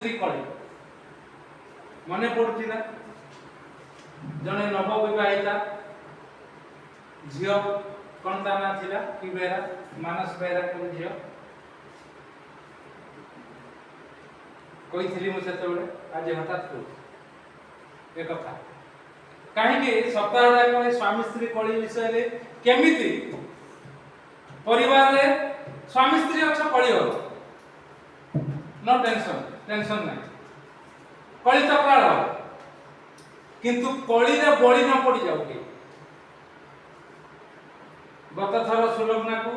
कली मन पड़ुची ना जड़े नवविवाहिता झील कौन ता ना थिला कि बेहरा मानस बेहरा को झील कही मुझे आज हठात को एक कथा कहीं सप्ताह जाक स्वामी स्त्री कली विषय केमिति परिवार रे स्वामी स्त्री अच्छा कली हो नो टेंशन टेंशन नहीं कली तो काल हो किंतु कली रे बड़ी न पड़ी जाऊ के गत थर सुलग्ना को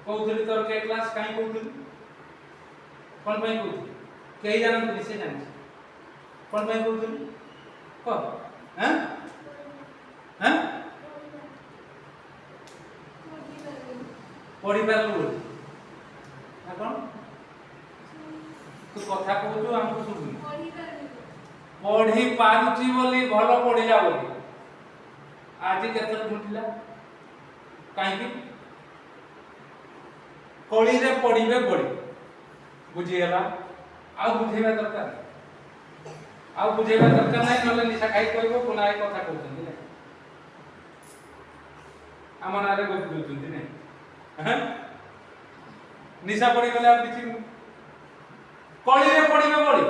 कहउथली तोर के क्लास काई कहउथली कोन पई कहउथली केही जानत से जान कोन पई कहउथली को हैं हैं पढ़ी पारलु ना कोन तू कथा कहू हमको सुन पढ़ी पारुची बोली भल पढ़िला बोली आज केतर घुटिला काई कली रे पढ़िबे पड़ी बुझी गला आ बुझेबा दरकार आ बुझेबा दरकार नहीं नले निशा खाई कहबो पुना ए कथा कहउछन नै हमन आरे गप कहउछन नै हैं निशा पड़ी गले आ किछि कली रे पढ़िबे पड़ी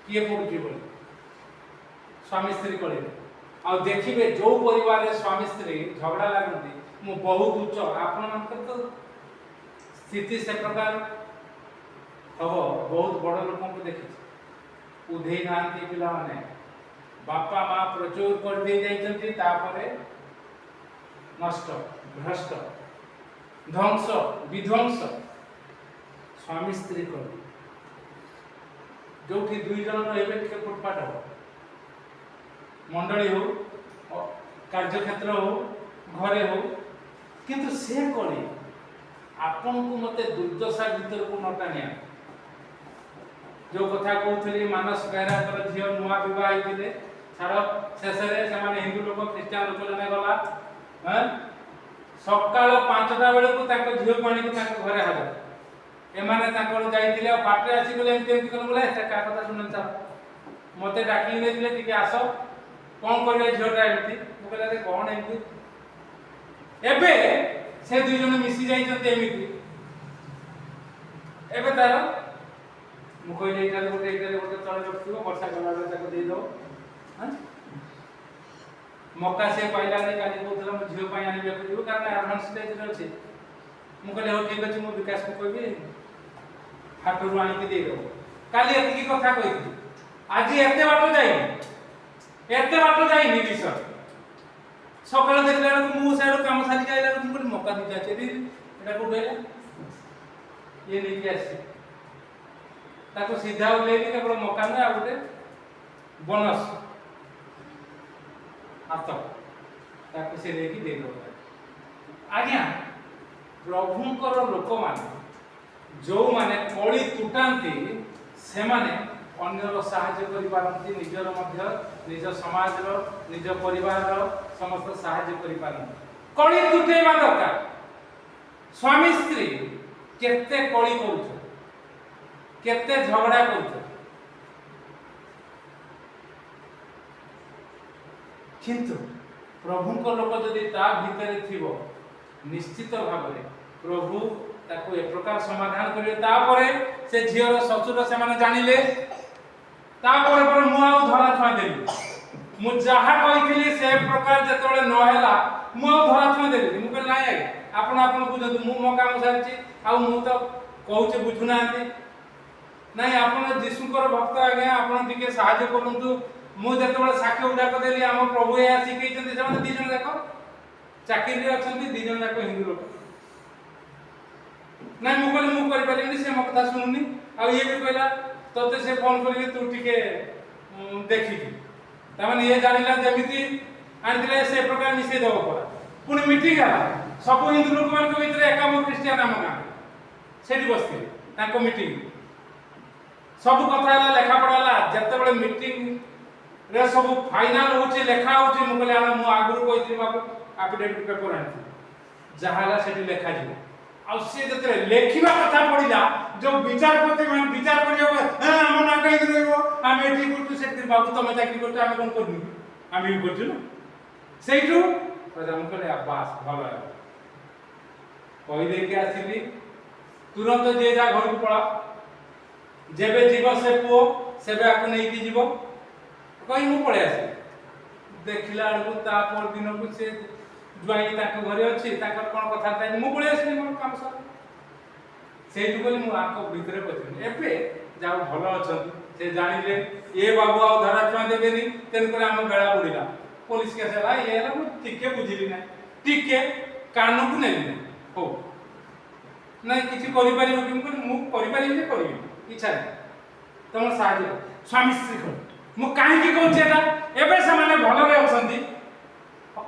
किए पड़ुची बोली स्वामी स्त्री कली आ देखिबे जो परिवार रे स्वामी स्त्री झगड़ा लागନ୍ତି मु बहुत उच्च आपन मानकर तो स्थिति से प्रकार हबो बहुत बड़ लोक को देखि उधेई नांती पिला माने बापा मां प्रचुर कर दे जाइछन्ती तापरे नष्ट भ्रष्ट ध्वंस विध्वंस स्वामी स्त्री कली जो दुई जन रहे टे फुटपाट हो मंडली हो कार्यक्षेत्र हो घरे हो किंतु से कली आपन को मते दुर्दशा भीतर को न टाणिया जो कथा कहउथली मानस बेहरा कर झियो नुआ विवाह हिते छाड़ शेष रे से माने हिंदू लोक क्रिश्चियन लोक जने गला हैं सकाळ 5टा बेले को ताको झियो पानी को ताको घरे हाजर एमाने ताको जाइतिले बाटे आसी बोले एमती कर बोले से का कथा सुनन चा मते डाकी नै दिले टिके आसो कोन करले झियोटा एमती मु कहले रे कोन एमती एबे से दुई जन मिसी जाई जते एमिति एबे तार मु कहले एटा गोटे तळे रखिबो वर्षा गला ताको दे दो हैं मौका से पाइला नै काली बोतल म झियो पाई आनी बेकरियो कारण एडवांस स्टेज रे अछि मु कहले हो ठीक अछि मु विकास को कहबी हाटरू आनी के दे दो काली एति कथा कहि आज एते बाटो जाई नि विषय सकाळ देखला मु साइड काम सारी जाइला मु मौका दी जाचे एटा को बेला ये नहीं आसी ताको सीधा उलेली केवल मौका नै आ गोटे बोनस हाथ ताको से लेकी दे दो आज्ञा प्रभुंकर लोक माने जो माने कली तुटांती से माने अन्यर सहाय्य करि पारंती निजर मध्य निज समाज रो निज परिवार रो समस्त सहाय्य करि पारंती कली तुटेबा दरकार स्वामी स्त्री केते कली करूछ केते झगड़ा करूछ किंतु प्रभुंकर लोक जदि ता भितरे थिबो निश्चित भाव प्रभु ताको एक प्रकार समाधान करिवे तापरे से झियर ससुर से माने जानिले तापरे पर मु आ धरा छुआ देली मु जहा कहिथिली से प्रकार जतोले न हैला मु आ धरा छुआ देली मु कहले नाही आगे आपण बुझतु मु मो काम सारची आ मु तो कहूचे बुझु नांती नाही आपण जीसुकर भक्त आगे आपण टिके सहाय्य करंतु मु जतोले साक्ष्य उडा कर देली हम प्रभु या सिखैछन्ती से माने दी जन देखो चाकरी रे अछन्ती दी जन जाको हिंदू लोक ना मु कहले मु करि पालिनी से म कथा सुनुनी आ ये भी कहला तते से फोन करी तू टिके देखि त माने ये जानिला जेमिति आनदिले से प्रकार मिसे दो परा पुनी मीटिंग आला सब हिंदू लोक मान के भीतर एकाम क्रिश्चियन नाम का सेठी बसते ताको मीटिंग सब कथा हला लेखा पड़ाला जते बळे मीटिंग रे सब फाइनल होची लेखा होची मु कहले आना मु आगुर कहिथि बाबू एफिडेविट पेपर आनथि जहाला सेठी लेखा जिवो आ से जते लेखिबा कथा पड़िला जो विचारपति मान विचार करियो हां हम ना कहि रहबो हम एठी करतु सेठी बाबू तमे चाकरी करतु हम कोन करनु हम भी करतु ना सेठू प्रधान कहले आबास भलो है कहि दे के आसीली तुरंत जे जा घर को पळा जेबे जीव से पुओ सेबे आकु नै की जीव कहि मु पळे आसी देखिला को ता पर दिन को से जुआई ताको घरे अछि ताकर कोन कथा ताई मु पळे आसी मोर काम सब सेठू कहली मु आको भीतरे पछन एबे जाऊ भलो अछन से जानिले ए बाबू आ धरा छुआ देबेनी तेन करे हम बेळा बुडीला पुलिस केस हला ये मु टिके बुझिली ना टिके कानू को नेली ना हो नहीं किछि करि पारिबो कि मु करि पारिबि जे करिबि इच्छा तमर साहाଯ୍य स्वामी स्त्री को मु काहे की कहू छेटा एबे से माने भलरे अछंती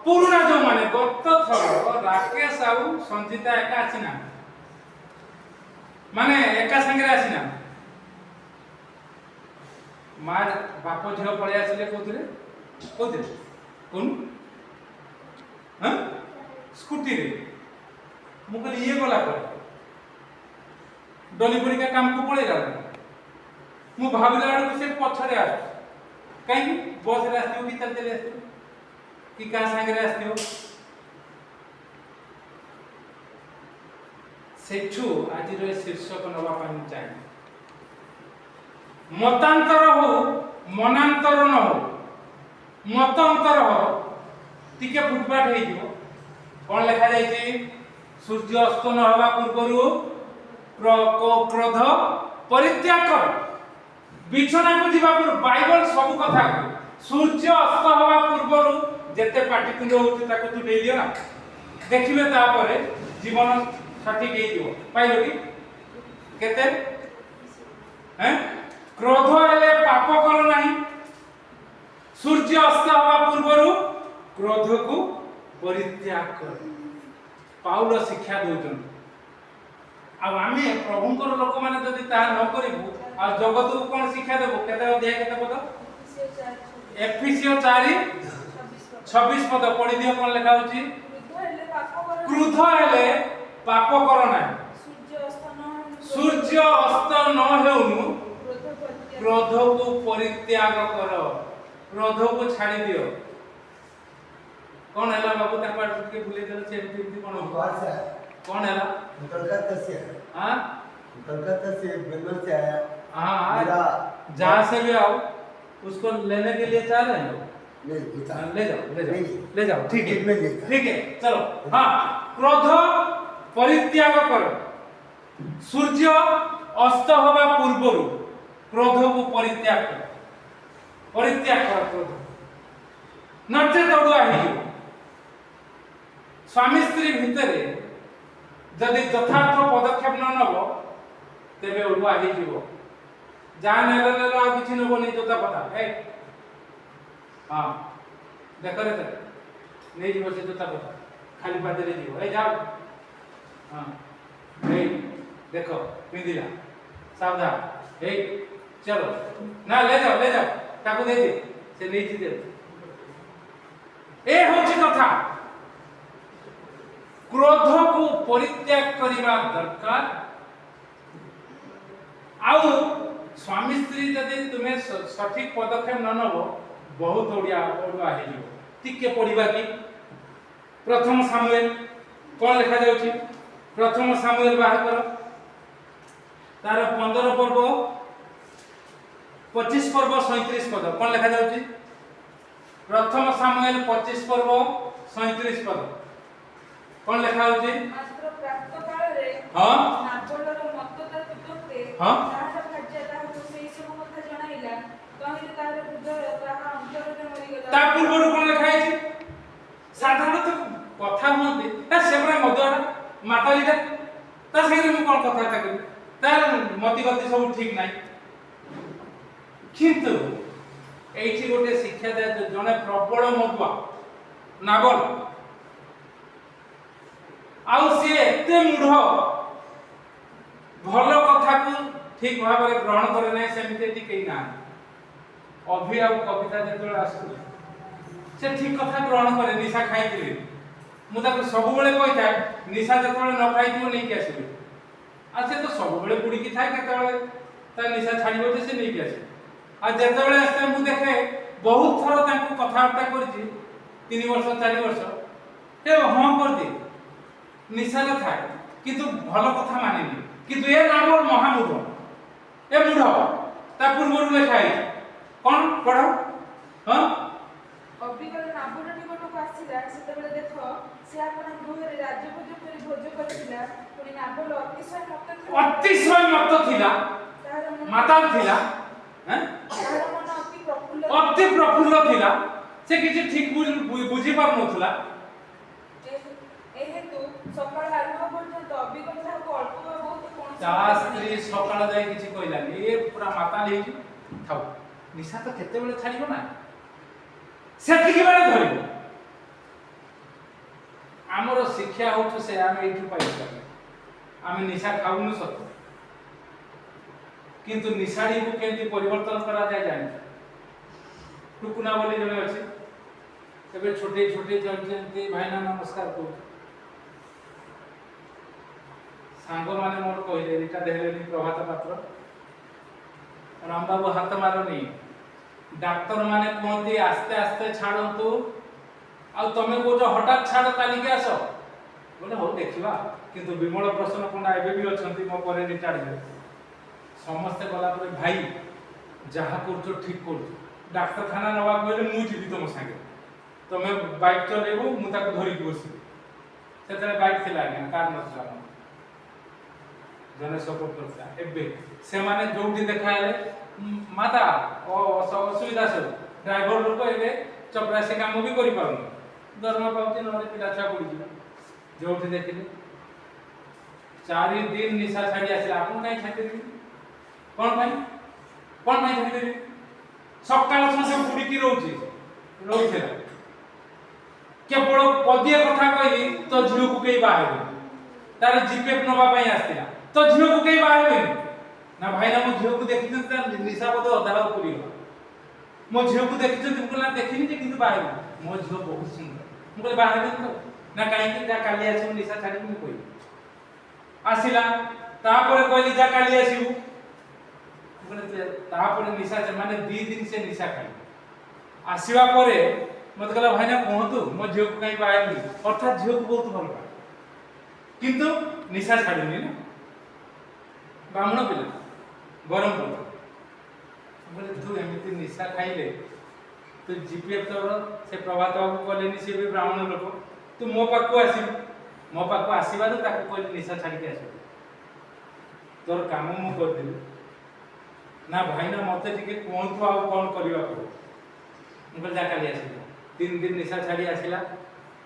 पुरुना जो माने गत थर राकेश आउ संजीता एका आछिना माने एका संगे आछिना मार बाप झियो पळे आसिले कोथरे कोन हां स्कूटी रे मु कहली ये गला पर डोली पड़ी का काम को पळे गला मु भाबिला आडू से पछरे आ कहीं बस रे आस्तियो कि चलते रे आस्तियो कि का संगे रे आस्तियो सेठू आज रे शीर्षक नवा पानी चाहिए मतांतर हो मनांतर न हो मतांतर हो टिके फुटपाट हे जिवो कोन लिखा जाय छी सूर्य अस्त न होवा पूर्वरु क्रोध परित्याग कर बिछना को जीवा पर बाइबल सब कथा सूर्य अस्त होवा पूर्वरु जेते पाटी तुंड होती ताको तू दे दियो ना देखिबे ता परे जीवन सठिक हे जिवो पाइलो कि केते हैं क्रोध हेले पाप कर नाही सूर्य अस्त होवा पूर्वरु क्रोध को परित्याग कर पाउल शिक्षा दोजन अब आमे प्रभुंकर लोक माने जदी ता न करिबु आ जगत को कोन शिक्षा देबो केते अध्याय केते पद एफिसियो 4:26 पद पढि दियो कोन लिखा होची क्रोध हेले पाप कर नाही सूर्य अस्त न हेउनु क्रोध को परित्याग कर क्रोध को छाड़ी दियो कौन हैला बाबू तार पाट के भूले देल से एमती कोन हो कौन हैला कलकत्ता से हां कलकत्ता से बेंगलोर से आया हां मेरा जहां से भी आओ उसको लेने के लिए चाह रहे हैं लोग नहीं ले जाओ ले जाओ ठीक है चलो हां क्रोध परित्याग कर सूर्य अस्त होवा पूर्वरु क्रोध को परित्याग कर क्रोध नचे दौड़ आही स्वामी स्त्री भितरे जदि यथार्थ पदक्षेप न नब तेबे उड़ुआ ही जीवो जान नेले आ किछि नबो नै जोता पता ए हां देखो रे नै जीवो से जोता पता खाली पादे रे जीवो ए जाओ हां ए देखो पिंदिला सावधान ए चलो ना ले जाओ ताको दे दे से नहीं दे ए होची कथा क्रोध को परित्याग करिबा दरकार आउ स्वामी स्त्री जदि तुमे सठिक पदक्षेप न नबो बहुत ओडिया हे जिवो टिके पढिबा कि प्रथम सामुएल कोन लिखा जाउची प्रथम सामुएल बाहर करो तार 15 पर्व 25 पर्व 37 पद कोन लिखा जाउची प्रथम सामुएल 25 पर्व 37 पद कोन लिखा होची मात्र प्राप्त काल रे हां नापोलर मतदार पुत्रते हां ताहा खाद्य ताहा तो सेई सब कथा जणाइला कहिले तार हृदय ताहा अंतରରେ मरि गला ता पूर्वरु कोन लिखा हैची साधारणतः कथा होते ता सेबरा मदरा मातालीटा ता सेरे मु कोन कथा ता तार मति गति सब ठीक नाही किंतु एठी गोटे शिक्षा दे जने प्रबल मदुआ नागल आउ से एते मूढ़ भलो कथा को ठीक भाव में ग्रहण करे नै सेमिते टी केई ना अभि आउ कविता जेतोल आसु से ठीक कथा ग्रहण करे निशा खाइतिले मु ताको सब बेले कहता निशा जेतोल न खाइतिबो नै के आसीबे आ से तो सब बेले बुड़ी की थाए केतबेले ता निशा छाड़िबो जे से नहीं आसे आ जेतबेले आसे मु देखे बहुत थर तांको कथावार्ता करछि 3 वर्ष 4 वर्ष ते हां कर दे निशा न थाए किंतु भल कथा मानेनी किंतु ए नाम महामूढ़ ए मूढ़ ता पूर्व लेखा है कौन पढ़ो हां ଅବିକଳ ନାବୁର ନିକଟକୁ ଆସିଲା ସେତେବେଳେ ଦେଖ ସେ ଆପଣ ଗୃହରେ ରାଜଭୋଜ କରି ଭୋଜ କରିଥିଲା ପୁଣି ନାବୁଲ ଅତିଶୟ ମତ ଥିଲା ମାତାଲ ଥିଲା ତାହାର ମନ ଅତି ପ୍ରଫୁଲ୍ଲ ଥିଲା ସେ କିଛି ଠିକ ବୁଝି ପାରୁ ନଥିଲା ଏହେତୁ ସକାଳ ଆରମ୍ଭ ପର୍ଯ୍ୟନ୍ତ ଅବିକଳ ତାହାକୁ ଅଳ୍ପ ବା ବହୁତ କୌଣସି ତା ସ୍ତ୍ରୀ ସକାଳ ଯାଇ କିଛି କହିଲାନି ଏ ପୁରା ମାତାଲ ହେଇଛି ଥାଉ ନିଶା ତ କେତେବେଳେ ଛାଡ଼ିବ ନା ସେତିକି ବେଳେ ଧରିବ ଆମର ଶିକ୍ଷା ହଉଛି ସେ ଆମେ ଏଇଠୁ ପାଇଛୁ ଆମେ ନିଶା ଖାଉନୁ ସତ କିନ୍ତୁ ନିଶାଡିକୁ କେମିତି ପରିବର୍ତ୍ତନ କରାଯାଏ ଜାଣିଛୁ ଟୁକୁନା ବୋଲି ଜଣେ ଅଛି ଏବେ ଛୋଟେ ଛୋଟେ ଯେମିତି ଭାଇନା ନମସ୍କାର କରୁଛୁ ସାଙ୍ଗମାନେ ମୋର କହିଲେ ଏଇଟା ଦେଲେନି ପ୍ରଭାତ ପାତ୍ର ରାମବାବୁ ହାତ ମାରନି ଡାକ୍ତର ମାନେ କୁହନ୍ତି ଆସ୍ତେ ଆସ୍ତେ ଛାଡ଼ନ୍ତୁ ଆଉ ତମେ କହୁଛ ହଠାତ୍ ଛାଡ଼ କାଲିକି ଆସ ବୋଲେ ହଉ ଦେଖିବା କିନ୍ତୁ ବିମଳ ପ୍ରସନ୍ନ ପଣ୍ଡା ଏବେ ବି ଅଛନ୍ତି ମୋ ପରେ ରିଟାୟାର୍ଡ ହେଲେ ସମସ୍ତେ ଗଲା ପରେ ଭାଇ ଯାହା କରୁଛ ଠିକ କରୁଛ ଡାକ୍ତରଖାନା ନେବାକୁ ହେଲେ ମୁଁ ଯିବି ତମ ସାଙ୍ଗେ ତମେ ବାଇକ୍ ଚଲେଇବ ମୁଁ ତାକୁ ଧରିକି ବସିବି ସେତେବେଳେ ବାଇକ୍ ଥିଲା ଆଜ୍ଞା କାର ନଥିଲା ଜଣେ ସପୋର୍ଟ କରୁଥିଲା ଏବେ ସେମାନେ ଯୋଉଠି ଦେଖା ହେଲେ ମାତା ଅସୁବିଧା ସବୁ ଡ୍ରାଇଭର ଲୋକ ଏବେ ଚପରାସି କାମ ବି କରିପାରୁନି ଦରମା ପାଉଛି ନହେଲେ ପିଲା ଛୁଆ ପଡ଼ିଯିବ ଯୋଉଠି ଦେଖିଲେ 4 ଦିନ ନିଶା ଛାଡ଼ି ଆସିଲା ଆପଣ କାହିଁ ଛାଡ଼ିଦେବି କ'ଣ ପାଇଁ ଛାଡ଼ିଦେବି ସକାଳ ସନ୍ଧ୍ୟା ବୁଡ଼ିକି ରହୁଥିଲା କେବଳ ପଦିଏ କଥା କହିଲି ତୋ ଝିଅକୁ କେହି ବାହା ହେବେନି ତାର ଜିପିଏଫ୍ ନେବା ପାଇଁ ଆସିଥିଲା ତୋ ଝିଅକୁ କେହି ବାହା ହେବେନି ନା ଭାଇନା ମୋ ଝିଅକୁ ଦେଖିଛନ୍ତି ତାର ନିଶାବଦ ଅଧାର ପୁରିଗଲା ମୋ ଝିଅକୁ ଦେଖିଛନ୍ତି ମୁଁ କହିଲି ଦେଖିନି ଯେ କିନ୍ତୁ ବାହା ହେବି ମୋ ଝିଅ ବହୁତ ସୁନ୍ଦର ମୁଁ କହିଲି ବାହା ହେବେନି ତ ନା କାହିଁକି ଯା କାଲି ଆସିବୁ ନିଶା ଛାଡ଼ିବି ମୁଁ କହିଲି ଆସିଲା ତାପରେ କହିଲି ଯା କାଲି ଆସିବୁ ତାପରେ ନିଶା ମାନେ 2 ଦିନ ସେ ନିଶା ଖାଇଲେ ଆସିବା ପରେ ମତେ କହିଲା ଭାଇନା କୁହନ୍ତୁ ମୋ ଝିଅକୁ କାହିଁ ବାହା ହେବି ଅର୍ଥାତ୍ ଝିଅକୁ ବହୁତ ଭଲ ପାଏ କିନ୍ତୁ ନିଶା ଛାଡୁନି ନା ବ୍ରାହ୍ମଣ ପିଲା ଗରମ ପଡ ବୋଲେ ତୁ ଏମିତି ନିଶା ଖାଇଲେ ତୁ ଜିପିଏଫ୍ ତୋର ସେ ପ୍ରଭାତ ବାବୁ କଲେନି ସେ ବି ବ୍ରାହ୍ମଣ ଲୋକ ତୁ ମୋ ପାଖକୁ ଆସିବୁ ମୋ ପାଖକୁ ଆସିବାରୁ ତାକୁ କହିଲି ନିଶା ଛାଡ଼ିକି ଆସିବୁ ତୋର କାମ ମୁଁ କରିଦେବି ନା ଭାଇନା ମତେ ଟିକେ କୁହନ୍ତୁ ଆଉ କ'ଣ କରିବାକୁ ମୁଁ କହିଲି ଯା କାଲି ଆସିବ 3 ଦିନ ନିଶା ଛାଡ଼ି ଆସିଲା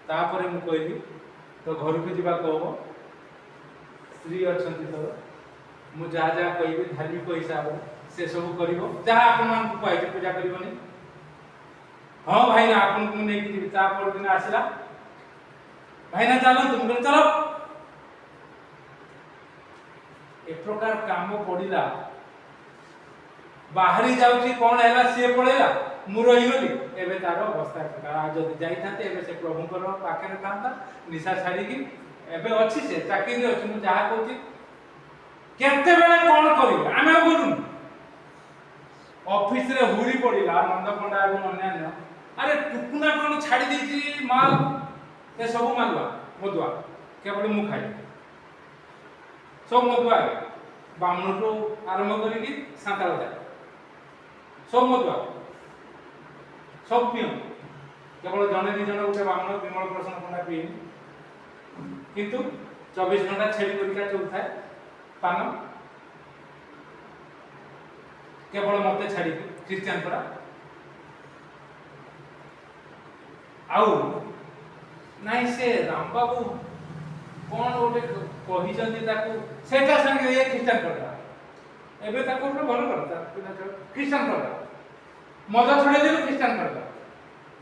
ତାପରେ ମୁଁ କହିଲି ତ ଘରକୁ ଯିବାକୁ ହବ ସ୍ତ୍ରୀ ଅଛନ୍ତି ତୋର ମୁଁ ଯାହା ଯାହା କହିବି ଧାର୍ମିକ ହିସାବ ସେ ସବୁ କରିବ ଯାହା ଆପଣମାନଙ୍କୁ କହିଛି ପୂଜା କରିବନି ହଁ ଭାଇନା ଆପଣଙ୍କୁ ମୁଁ ନେଇକି ଯିବି ତା ପରଦିନ ଆସିଲା ଭାଇନା ଚାଲନ୍ତୁ ମୁଁ କହିଲି ଚାଲ ଏ ପ୍ରକାର କାମ ପଡ଼ିଲା ବାହାରି ଯାଉଛି କ'ଣ ହେଲା ସିଏ ପଳେଇଲା ମୁଁ ରହିଗଲି ଏବେ ତାର ଅବସ୍ଥା ଯଦି ଯାଇଥାନ୍ତେ ଏବେ ସେ ପ୍ରଭୁଙ୍କର ପାଖରେ ଥାନ୍ତା ନିଶା ଛାଡ଼ିକି ଏବେ ଅଛି ସେ ଚାକିରିରେ ଅଛି ମୁଁ ଯାହା କହୁଛି କେତେବେଳେ କ'ଣ କରିବେ ଆମେ ଆଉ କରୁନୁ ଅଫିସରେ ହୁରି ପଡ଼ିଲା ନନ୍ଦ ପଣ୍ଡା ଏବଂ ଅନ୍ୟାନ୍ୟ ଆରେ ଟୁକୁନା କ'ଣ ଛାଡ଼ି ଦେଇଛି ମାଲ ଏ ସବୁ ମାଲୁଆ ମଦୁଆ କେବଳ ମୁଁ ଖାଇବି ସବୁ ମଦୁଆ ବ୍ରାହ୍ମଣଠୁ ଆରମ୍ଭ କରିକି ସାନ୍ତାଳ ଯାଏ ସବୁ ମଦୁଆ ସବୁ ପିଅ କେବଳ ଜଣେ 2 ଜଣ ଗୋଟେ ବ୍ରାହ୍ମଣ ବିମଳ ପ୍ରସନ୍ନ ପଣ୍ଡା ପିଏନି କିନ୍ତୁ 24 ଘଣ୍ଟା ଛେଳି ପରିକା ଚଲୁଥାଏ ପାନ କେବଳ ମତେ ଛାଡ଼ିକି ଖ୍ରୀଷ୍ଟିଆନ ପରା ଆଉ ନାଇଁ ସେ ରାମବାବୁ କ'ଣ ଗୋଟେ କହିଛନ୍ତି ତାକୁ ସେଟା ସାଙ୍ଗେ ଏ ଖ୍ରୀଷ୍ଟିଆନ କରିଦେଲା ଏବେ ତାକୁ ଗୋଟେ ଭଲ କରିଦେଲା ଖ୍ରୀଷ୍ଟିଆନ କରିଦେଲା ମଦ ଛଡ଼େଇ ଦେଲୁ ଖ୍ରୀଷ୍ଟିଆନ କରିଦେଲା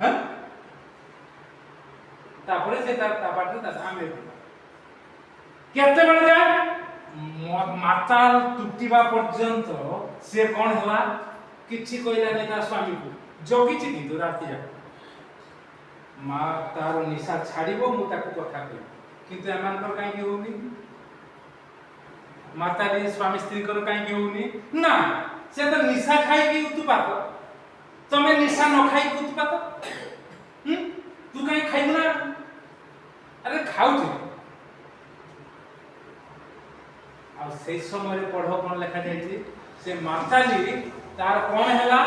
ହଁ ତାପରେ ସେ ତା ବାଟରେ ଆମେ କେତେବେଳେ ଯାଏ ମାତାଲ ତୁଟିବା ପର୍ଯ୍ୟନ୍ତ ସେ କ'ଣ ହେଲା କିଛି କହିଲାନି ତା ସ୍ୱାମୀକୁ ଜଗିଛି କିନ୍ତୁ ରାତି ଯାକ ମା ତାର ନିଶା ଛାଡ଼ିବ ମୁଁ ତାକୁ କଥା କହିବି କିନ୍ତୁ ଏମାନଙ୍କର କାହିଁକି ହଉନି ମାତାଲି ସ୍ୱାମୀ ସ୍ତ୍ରୀଙ୍କର କାହିଁକି ହଉନି ନା ସେ ତ ନିଶା ଖାଇକି ଉତ୍ପାତ ତମେ ନିଶା ନ ଖାଇକି ଉତ୍ପାତ ତୁ କାହିଁ ଖାଇବୁ ନା ଆରେ ଖାଉଛୁ ଆଉ ସେଇ ସମୟରେ ପଢ କଣ ଲେଖା ଯାଇଛି ସେ ମାତାଲି ତାର କଣ ହେଲା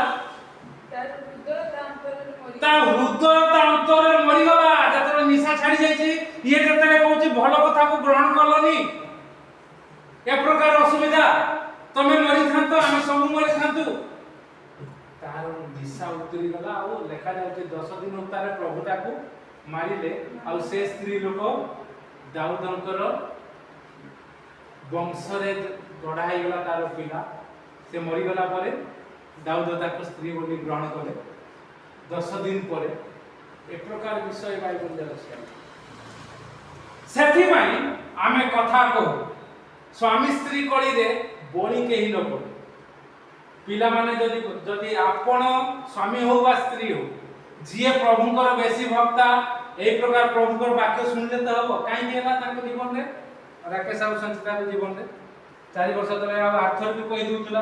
ତା ହୃଦୟ ତା ଅନ୍ତରରେ ମରିଗଲା ଯେତେବେଳେ ନିଶା ଛାଡି ଯାଇଛି ଇଏ ଯେତେବେଳେ କହୁଛି ଭଲ କଥାକୁ ଗ୍ରହଣ କଲନି ଏ ପ୍ରକାର ଅସୁବିଧା ତମେ ମରିଥାନ୍ତ ଆମେ ସବୁ ମରିଥାନ୍ତୁ ତାର ନିଶା ଉତରି ଗଲା ଆଉ ଲେଖା ଯାଉଛି 10 ଦିନ ତାର ପ୍ରଭୁ ତାକୁ ମାରିଲେ ଆଉ ସେ ସ୍ତ୍ରୀ ଲୋକ ଦାଉଦଙ୍କର ବଂଶରେ ଗଢା ହେଇଗଲା ତାର ପିଲା ସେ ମରିଗଲା ପରେ ଦାଉଦ ତାକୁ ସ୍ତ୍ରୀ ବୋଲି ଗ୍ରହଣ କଲେ 10 ଦିନ ପରେ ଏ ପ୍ରକାର ବିଷୟ ବାଇବଲରେ ଅଛି ସେଥିପାଇଁ ଆମେ କଥା କହୁ ସ୍ୱାମୀ ସ୍ତ୍ରୀ କଳିରେ ବଳି କେହି ନ ପଡେ ପିଲାମାନେ ଯଦି ଆପଣ ସ୍ୱାମୀ ହଉ ବା ସ୍ତ୍ରୀ ହଉ ଯିଏ ପ୍ରଭୁଙ୍କର ବେଶୀ ଭକ୍ତା এই প্রকার প্রভুর বাক্য শুনলে তো হব কাইকি ହେଲା ତାଙ୍କ ଜୀବନରେ ରାକେଶ ଆଉ ସଞ୍ଚିତାଙ୍କ ଜୀବନରେ 4 ବର୍ଷ ତଳେ ଆଉ ଆର୍ଥର ବି କହି ଦଉଥିଲା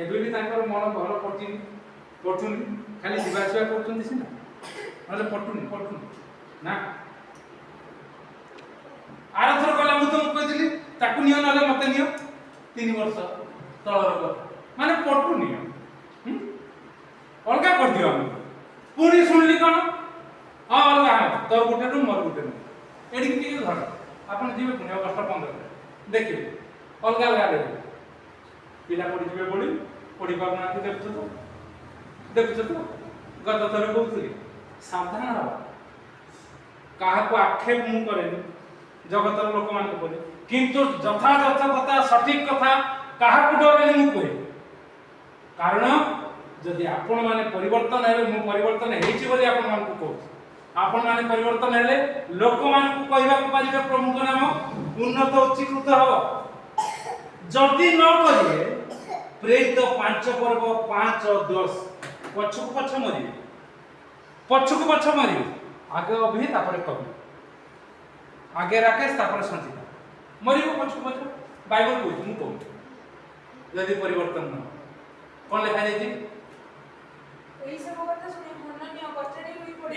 ଏବେ ବି ତାଙ୍କର ମନ ଭଲ ପଟୁନି ଖାଲି ଯିବା ଆସିବା କରୁଛନ୍ତି ସିନା ନହେଲେ ପଟୁନି ନା ଆରଥର କହିଲା ମୁଁ ତମକୁ କହିଥିଲି ତାକୁ ନିଅ ନହେଲେ ମତେ ନିଅ 3 ବର୍ଷ ତଳର କଥା ମାନେ ପଟୁନି ଅଲଗା କରିଦିଅ ଆମେ ପୁଣି ଶୁଣିଲି କଣ हाँ अलग है तोर गुटे रूम मोर गुटे रूम एडी के घर आपन जीवे पुणे अगस्त 15 देखिए अलग अलग रे पिला पड़ी जीवे बोली पड़ी पाबना के देखछ तो गत थर कहउथली सावधान रह काहा को आक्षेप मु करे जगतर लोक मान को बोले किंतु यथार्थ कथा सठिक कथा काहा को डरे मु कहे कारण जदि आपण माने परिवर्तन हेले मु परिवर्तन हेछि बोली आपण मान को कहू आपण माने परिवर्तन हेले लोक मान को कहबा को पारिबे प्रभु को नाम उन्नत उच्चीकृत हो जदि न करिए प्रेरित 5 पर्व 5 10 पछ मरि आगे अभी तापर कवि आगे राकेश तापर संचिता मरिबो पछ बाइबल कहू मु कहू यदि परिवर्तन न कोन लिखा जायछि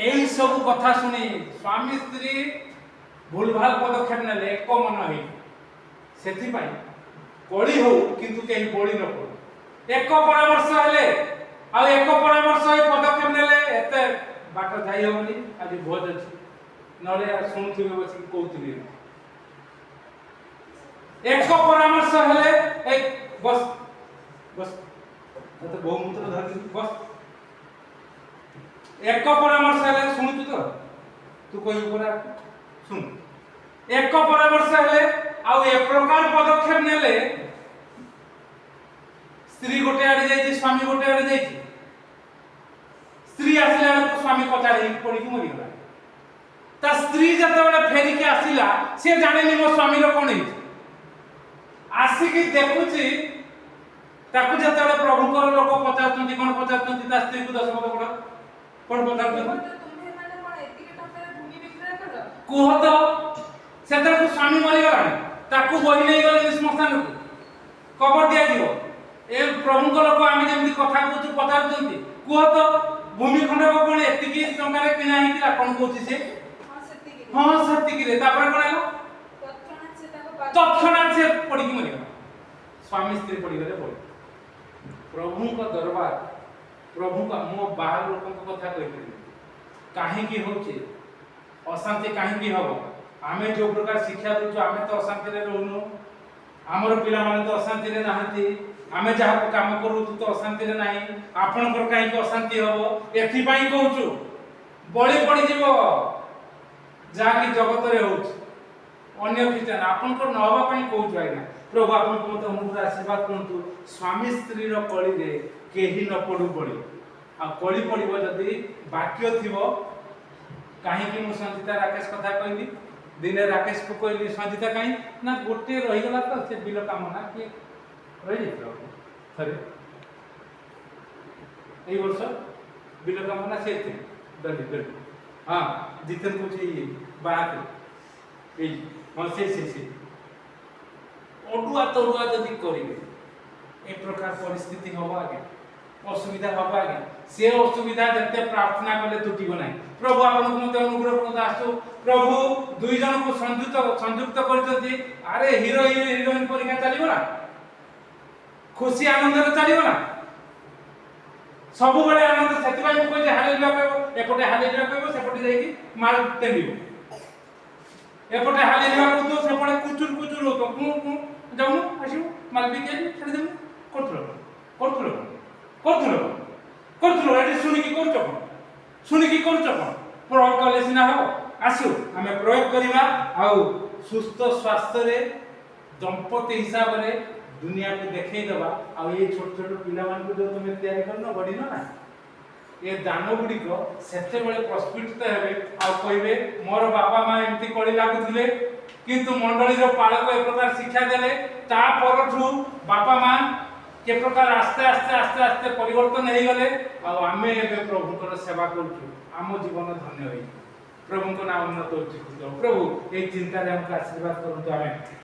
এই সব কথা শুনি স্বামী স্ত্রী ভুলভাল পদক্ষেপ নেলে এক মন হই সেথিপাই কলি হও কিন্তু কেই বলি ন পড়ে এক পরামর্শ হেলে আর এক পরামর্শ হই পদক্ষেপ নেলে এতে বাট যাই হবনি আজ ভোজ আছে নলে শুনথিবে বসি কৌথিবে এক পরামর্শ হেলে এই বস তো বহুমূত্র ধরি বস एक परामर्श हेले सुनुछु तो तू कोई पूरा सुन एक परामर्श हेले आ ए प्रकार पदक्षेप नेले स्त्री गोटे आडे जाई स्वामी गोटे आडे जाई स्त्री आसिला स्वामी पचारे पड़ी कि मरि गला ता स्त्री जते बेले फेरी के आसिला से जानेनी मो स्वामी रो कोन है आसी कि देखुची ताकू जते बेले प्रभुकर लोक पचारचंती कोन पचारचंती ता स्त्री को 10 पद पड़ा कोन पचारचंती तुम्ही माने कोन एतिके टंकारे भूमि विक्रय करो कुह तो सेतर को स्वामी मरि गला ताकू बहि नै गले स्मशान को कबर दिया दियो ए प्रभु को लोक आमे जेमति कथा कहू पचारचंती कुह तो भूमि खंड को कोन एतिके टंकारे किना हितिला कोन कहूची से हां सत्य रे तापर कोन आलो तत्क्षणात से पड़ी कि मरि गला स्वामी स्त्री पड़ी गले बोल प्रभु को दरबार प्रभु का मो बाहर लोक को कथा कहते काहे की होचे अशांति काहे की हबो आमे जो प्रकार शिक्षा दु आमे तो अशांति रे रहनु हमर पिला माने तो अशांति रे नाहंती आमे जहा काम करू तो अशांति रे नाही आपन कर काहे की अशांति हबो एथि पई कहूछु बळी पड़ी जीवो जहा की जगत रे होछ अन्य ख्रिस्टियन आपन को नहबा पई कहूछु आइना प्रभु आपन को तो अनुग्रह आशीर्वाद करंतु स्वामी स्त्री रो कली रे केही न पडु पड़ी आ कली पड़िबो जदी वाक्य थिबो काहे कि मु संजिता राकेश कथा कहली दिने राकेश को कहली संजिता काहे ना गोटे रहि गला त से बिल काम ना कि रहि जेतो थरे एई वर्ष बिल काम ना से थे दली हां जितन को छी बात एई हां से ଅଡୁଆ ତଡୁଆ ଯଦି କରିବେ ଏ ପ୍ରକାର ପରିସ୍ଥିତି ହବ ଆଜ୍ଞା, ଅସୁବିଧା ହବ ଆଜ୍ଞା। ସେ ଅସୁବିଧା ଯେତେ ପ୍ରାର୍ଥନା କଲେ ତୁଟିବ ନାହିଁ। ପ୍ରଭୁ ଆପଣଙ୍କୁ ମତେ ଅନୁଗ୍ରହ କରନ୍ତୁ। ଆସୁ ପ୍ରଭୁ ଦୁଇ ଜଣଙ୍କୁ ସଂଯୁକ୍ତ କରିଛନ୍ତି। ଆରେ ହିରୋ ହିରୋଇନ ପରୀକ୍ଷା ଚାଲିବ ନା, ଖୁସି ଆନନ୍ଦରେ ଚାଲିବ ନା, ସବୁବେଳେ ଆନନ୍ଦ। ସେଥିପାଇଁ ମୁଁ କହୁଛି ହାଲେଲୁୟା କହିବ, ଏପଟେ ହାଲେଲୁୟା କହିବ, ସେପଟେ ଯାଇକି ମାଲ ଟେଲିବ। ଏପଟେ ହାଲେଲୁୟା କହୁଥିବ, ସେପଟେ କୁଚୁର କୁଚୁର ହଉଥିବ। ମୁଁ ଯାଉନୁ ଆସିବୁ ମାଲ ବିକି ଆଣି ଛାଡ଼ିଦେବୁ। କରୁଥିଲ ଏଠି ଶୁଣିକି କରୁଛ କ'ଣ? ଶୁଣିକି କରୁଛ କ'ଣ? ପ୍ରୟୋଗ କଲେ ସିନା ହବ। ଆସୁ ଆମେ ପ୍ରୟୋଗ କରିବା ଆଉ ସୁସ୍ଥ ସ୍ୱାସ୍ଥ୍ୟରେ ଦମ୍ପତି ହିସାବରେ ଦୁନିଆକୁ ଦେଖେଇଦେବା। ଆଉ ଏଇ ଛୋଟ ଛୋଟ ପିଲାମାନଙ୍କୁ ଯୋଉ ତୁମେ ତିଆରି କରିନ ଗଢ଼ିନ ନା, ଏ ଦାନ ଗୁଡ଼ିକ ସେତେବେଳେ ପ୍ରସ୍ଫୁଟିତ ହେବେ ଆଉ କହିବେ ମୋର ବାପା ମା ଏମିତି କଳି ଲାଗୁଥିଲେ, କିନ୍ତୁ ମଣ୍ଡଳୀର ପାଳକ ଏ ପ୍ରକାର ଶିକ୍ଷା ଦେଲେ। ତା ପରଠୁ ବାପା ମା କେ ପ୍ରକାର ଆସ୍ତେ ଆସ୍ତେ ଆସ୍ତେ ଆସ୍ତେ ପରିବର୍ତ୍ତନ ହେଇଗଲେ। ଆଉ ଆମେ ଏବେ ପ୍ରଭୁଙ୍କର ସେବା କରୁଛୁ, ଆମ ଜୀବନ ଧନ୍ୟ ହେଇଛି। ପ୍ରଭୁଙ୍କ ନାମ ଉନ୍ନତ ଉଚ୍ଚ। ପ୍ରଭୁ ଏଇ ଚିନ୍ତାରେ ଆମକୁ ଆଶୀର୍ବାଦ କରନ୍ତୁ। ଆମେ